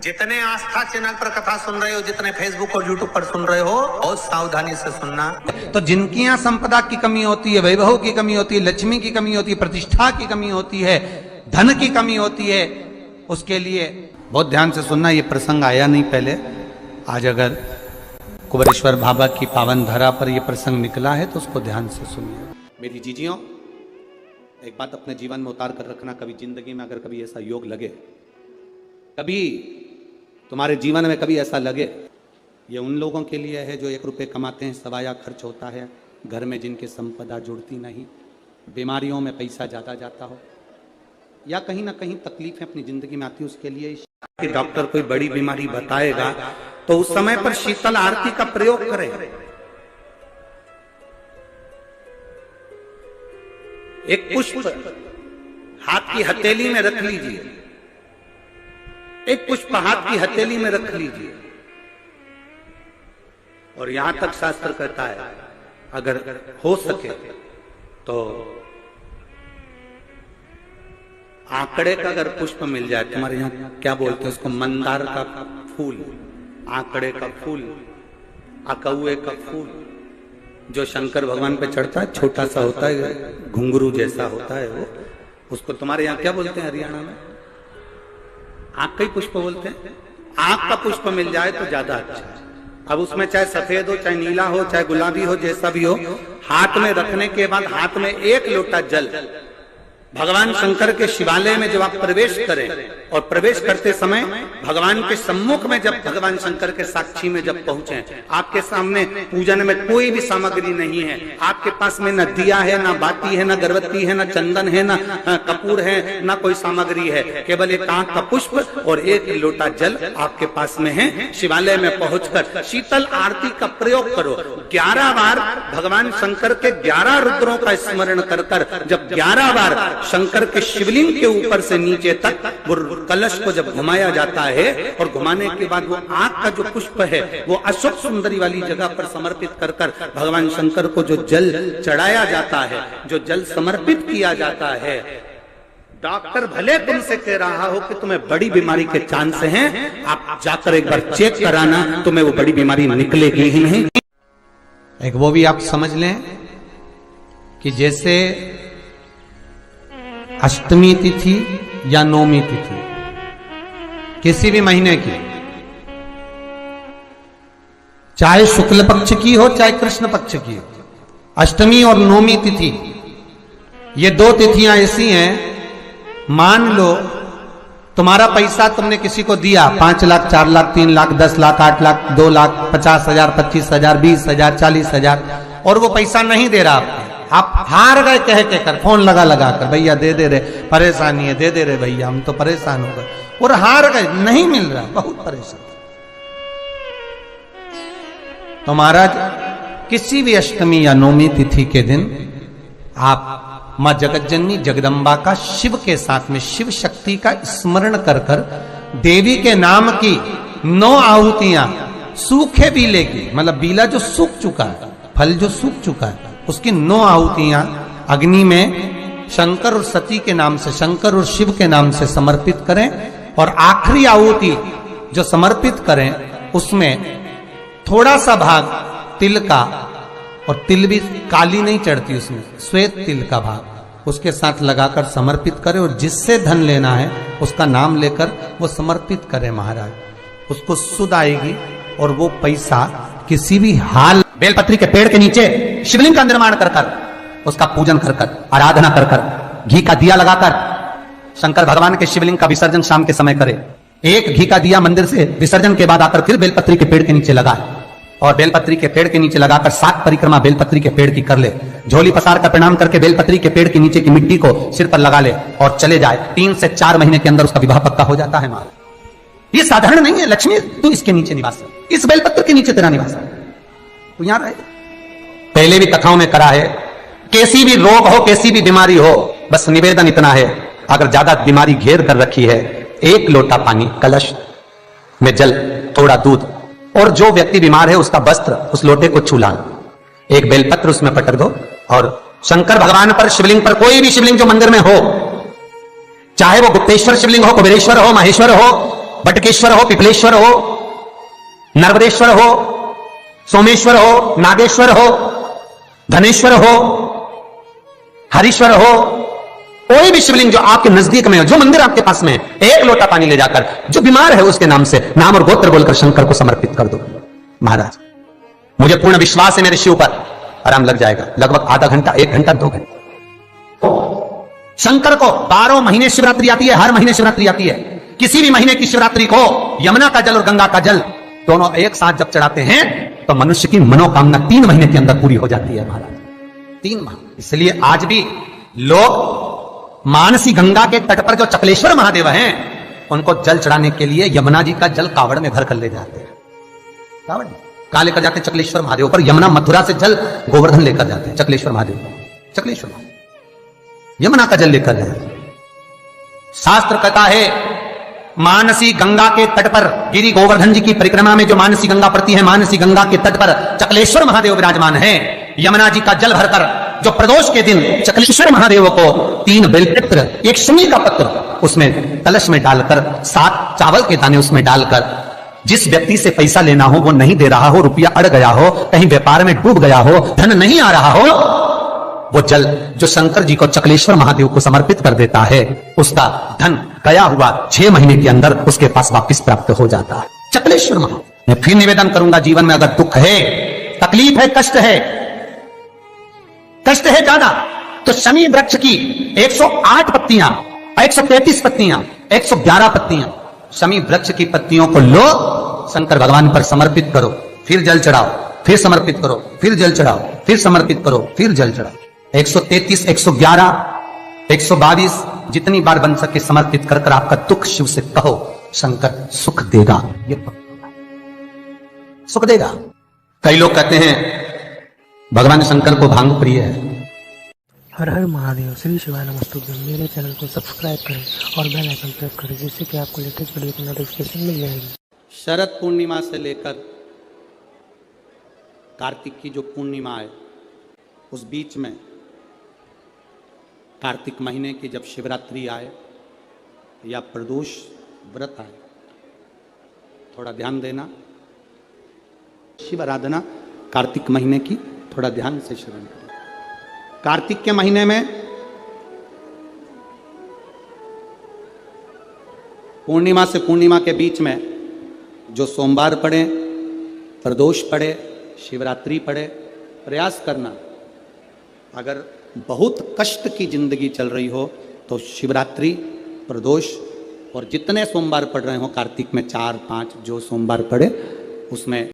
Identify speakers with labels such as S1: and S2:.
S1: जितने आस्था चैनल पर कथा सुन रहे हो, जितने फेसबुक और यूट्यूब पर सुन रहे हो, बहुत सावधानी से सुनना।
S2: तो जिनकी यहाँ संपदा की कमी होती है, वैभव की कमी होती है, लक्ष्मी की कमी होती है, प्रतिष्ठा की कमी होती है, धन की कमी होती है, उसके लिए बहुत ध्यान से सुनना। ये प्रसंग आया नहीं पहले, आज अगर कुबेरेश्वर बाबा की पावन धरा पर यह प्रसंग निकला है तो उसको ध्यान से सुनिए। मेरी जीजियों, एक बात अपने जीवन में उतार कर रखना, कभी जिंदगी में अगर कभी ऐसा योग लगे, कभी तुम्हारे जीवन में कभी ऐसा लगे, ये उन लोगों के लिए है जो 1 रुपये कमाते हैं, सवाया खर्च होता है, घर में जिनकी संपदा जुड़ती नहीं, बीमारियों में पैसा ज़्यादा जाता हो, या कहीं ना कहीं तकलीफें अपनी जिंदगी में आती है, उसके लिए कि डॉक्टर कोई बड़ी बीमारी बताएगा तो उस समय पर शीतल आरती का प्रयोग करें। एक पुष्प हाथ की हथेली में रख लीजिए, एक पुष्प हाथ की हथेली में रख लीजिए, और यहां तक शास्त्र कहता है अगर हो सके तो आंकड़े का अगर पुष्प मिल जाए, तुम्हारे यहां क्या बोलते हैं उसको, मंदार का फूल, आंकड़े का फूल, अकौए का फूल, जो शंकर भगवान पे चढ़ता है, छोटा सा होता है, घुंघरू जैसा होता है वो, उसको तुम्हारे यहां क्या बोलते हैं हरियाणा में, आंख का ही पुष्प बोलते हैं। आंख का पुष्प मिल जाए तो ज्यादा अच्छा है। अब उसमें चाहे सफेद हो, चाहे नीला हो, चाहे गुलाबी हो, जैसा भी हो, हाथ में रखने के बाद हाथ में 1 लोटा जल, भगवान शंकर के शिवालय में जब आप प्रवेश करें, और प्रवेश करते समय भगवान के सम्मुख में जब भगवान शंकर के साक्षी में जब पहुंचे, आपके सामने पूजन में कोई भी सामग्री नहीं है, आपके पास में न दिया है, न बाती है, न गर्भवती है, न चंदन है, न कपूर है, न कोई सामग्री है, केवल एक आंख का पुष्प और 1 लोटा जल आपके पास में है। शिवालय में पहुंचकर शीतल आरती का प्रयोग करो। 11 बार भगवान शंकर के 11 रुद्रों का स्मरण कर कर जब 11 बार शंकर के शिवलिंग के ऊपर से नीचे तक वो कलश को जब घुमाया जाता है, और घुमाने के बाद वो आंख का जो पुष्प है वो अशोक सुंदरी वाली जगह पर समर्पित कर कर भगवान शंकर को जो जल चढ़ाया जाता है, जो जल समर्पित किया जाता है, डॉक्टर भले तुमसे कह रहा हो कि तुम्हें बड़ी बीमारी के चांस हैं, आप जाकर एक बार चेक कराना, तुम्हें वो बड़ी बीमारी निकलेगी ही नहीं। एक वो भी आप समझ लें कि जैसे अष्टमी तिथि या नौमी तिथि किसी भी महीने की, चाहे शुक्ल पक्ष की हो चाहे कृष्ण पक्ष की हो, अष्टमी और नौमी तिथि, ये 2 तिथियां ऐसी हैं, मान लो तुम्हारा पैसा तुमने किसी को दिया, 5 लाख, 4 लाख, 3 लाख, 10 लाख, 8 लाख, 2 लाख, 50,000, 25,000, 20,000, 40,000, और वो पैसा नहीं दे रहा आपको, आप हार गए कह के कर, फोन लगा कर, भैया दे दे रहे, परेशानी है, दे दे रहे भैया, हम तो परेशान हो गए, और हार गए, नहीं मिल रहा, बहुत परेशान। तो महाराज किसी भी अष्टमी या नौमी तिथि के दिन आप मां जगतजननी जगदम्बा का शिव के साथ में, शिव शक्ति का स्मरण कर कर देवी के नाम की 9 आहुतियां, सूखे बीले की, मतलब बीला जो सूख चुका है, फल जो सूख चुका है, उसकी 9 आहुतियां अग्नि में शंकर और सती के नाम से, शंकर और शिव के नाम से समर्पित करें, और आखिरी आहुति जो समर्पित करें उसमें थोड़ा सा भाग तिल का, और तिल भी काली नहीं चढ़ती उसमें, श्वेत तिल का भाग उसके साथ लगाकर समर्पित करें, और जिससे धन लेना है उसका नाम लेकर वो समर्पित करें महाराज, उसको सुध आएगी, और वो पैसा किसी भी हाल, बेलपत्री के पेड़ के नीचे शिवलिंग का निर्माण कर कर, उसका पूजन कर कर, आराधना कर कर, घी का दिया लगाकर शंकर भगवान के शिवलिंग का विसर्जन शाम के समय करे। 1 घी का दिया मंदिर से विसर्जन के बाद आकर फिर बेलपत्री के पेड़ के नीचे लगाए, और बेलपत्री के पेड़ के नीचे लगाकर 7 परिक्रमा बेलपत्री के पेड़ की कर ले, झोली पसार कर प्रणाम करके बेलपत्री के पेड़ के नीचे की मिट्टी को सिर पर लगा ले और चले जाए। 3 से 4 महीने के अंदर उसका विवाह पक्का हो जाता है। मां ये साधारण नहीं है, लक्ष्मी तू इसके नीचे निवास, इस बेलपत्र के नीचे तेरा निवास है, तू यहां रहे। पहले भी कथाओं में करा है, कैसी भी रोग हो, कैसी भी बीमारी हो, बस निवेदन इतना है, अगर ज्यादा बीमारी घेर कर रखी है, 1 लोटा पानी, कलश में जल, थोड़ा दूध, और जो व्यक्ति बीमार है उसका वस्त्र उस लोटे को छू लाना, 1 बेलपत्र उसमें पटक दो, और शंकर भगवान पर, शिवलिंग पर, कोई भी शिवलिंग जो मंदिर में हो, चाहे वो गुप्तेश्वर शिवलिंग हो, कुबेरेश्वर हो, महेश्वर हो, बटकेश्वर हो, पिपलेश्वर हो, नर्मदेश्वर हो, सोमेश्वर हो, नागेश्वर हो, धनेश्वर हो, हरीश्वर हो, कोई भी शिवलिंग जो आपके नजदीक में हो, जो मंदिर आपके पास में है, एक लोटा पानी ले जाकर जो बीमार है उसके नाम से नाम और गोत्र बोलकर शंकर को समर्पित कर दो। महाराज मुझे पूर्ण विश्वास है मेरे शिव पर आराम लग जाएगा, लगभग आधा घंटा, 1 घंटा, 2 घंटे। शंकर को 12 महीने शिवरात्रि आती है, हर महीने शिवरात्रि आती है। किसी भी महीने की शिवरात्रि को यमुना का जल और गंगा का जल दोनों एक साथ जब चढ़ाते हैं तो मनुष्य की मनोकामना 3 महीने के अंदर पूरी हो जाती है महाराज, 3 माह। इसलिए आज भी लोग मानसी गंगा के तट पर जो चकलेश्वर महादेव हैं उनको जल चढ़ाने के लिए यमुना जी का जल कावड़ में भर कर ले जाते हैं। कावड़ कहां लेकर जाते हैं? चकलेश्वर महादेव पर। यमुना मथुरा से जल गोवर्धन लेकर जाते हैं चकलेश्वर महादेव, चकलेश्वर महादेव यमुना का जल लेकर जाते हैं। शास्त्र कहता है मानसी गंगा के तट पर गिरी गोवर्धन जी की परिक्रमा में जो मानसी गंगा पड़ती है, मानसी गंगा के तट पर चकलेश्वर महादेव विराजमान है। यमुना जी का जल भरकर जो प्रदोष के दिन चकलेश्वर महादेव को 3 बेलपत्र, 1 शमी का पत्र उसमें कलश में डालकर 7 चावल के दाने उसमें डालकर जिस व्यक्ति से पैसा लेना हो वो नहीं दे रहा हो, रुपया अड़ गया हो, कहीं व्यापार में डूब गया हो, धन नहीं आ रहा हो, वो जल जो शंकर जी को चकलेश्वर महादेव को समर्पित कर देता है उसका धन गया हुआ 6 महीने के अंदर उसके पास वापस प्राप्त हो जाता है। चकलेश्वर महादेव। मैं फिर निवेदन करूंगा, जीवन में अगर दुख है, तकलीफ है, कष्ट है ज्यादा, तो शमी वृक्ष की 108 पत्तियां, 133 पत्तियां, 111 पत्तियां, शमी वृक्ष की पत्तियों को लो, शंकर भगवान पर समर्पित करो, फिर जल चढ़ाओ, फिर समर्पित करो, फिर जल चढ़ाओ, फिर समर्पित करो, फिर जल चढ़ाओ। 133, 111, 122 जितनी बार बन सके समर्पित कर कर आपका दुख शिव से कहो, शंकर सुख देगा, ये सुख देगा। कई लोग कहते हैं भगवान शंकर को भांग प्रिय है।
S3: हर हर महादेव, श्री शिवाय नमस्तुभ्यं। मेरे चैनल को सब्सक्राइब करें और बेल आइकन प्रेस करें जिससे कि आपको लेटेस्ट वीडियो की नोटिफिकेशन मिल जाएगी।
S2: शरद पूर्णिमा से लेकर कार्तिक की जो पूर्णिमा है उस बीच में कार्तिक महीने की जब शिवरात्रि आए या प्रदोष व्रत आए, थोड़ा ध्यान देना। शिव आराधना कार्तिक महीने की थोड़ा ध्यान से श्रवण करें। कार्तिक के महीने में पूर्णिमा से पूर्णिमा के बीच में जो सोमवार पड़े, प्रदोष पड़े, शिवरात्रि पड़े, प्रयास करना। अगर बहुत कष्ट की जिंदगी चल रही हो तो शिवरात्रि, प्रदोष और जितने सोमवार पड़ रहे हो कार्तिक में 4, 5 जो सोमवार पड़े उसमें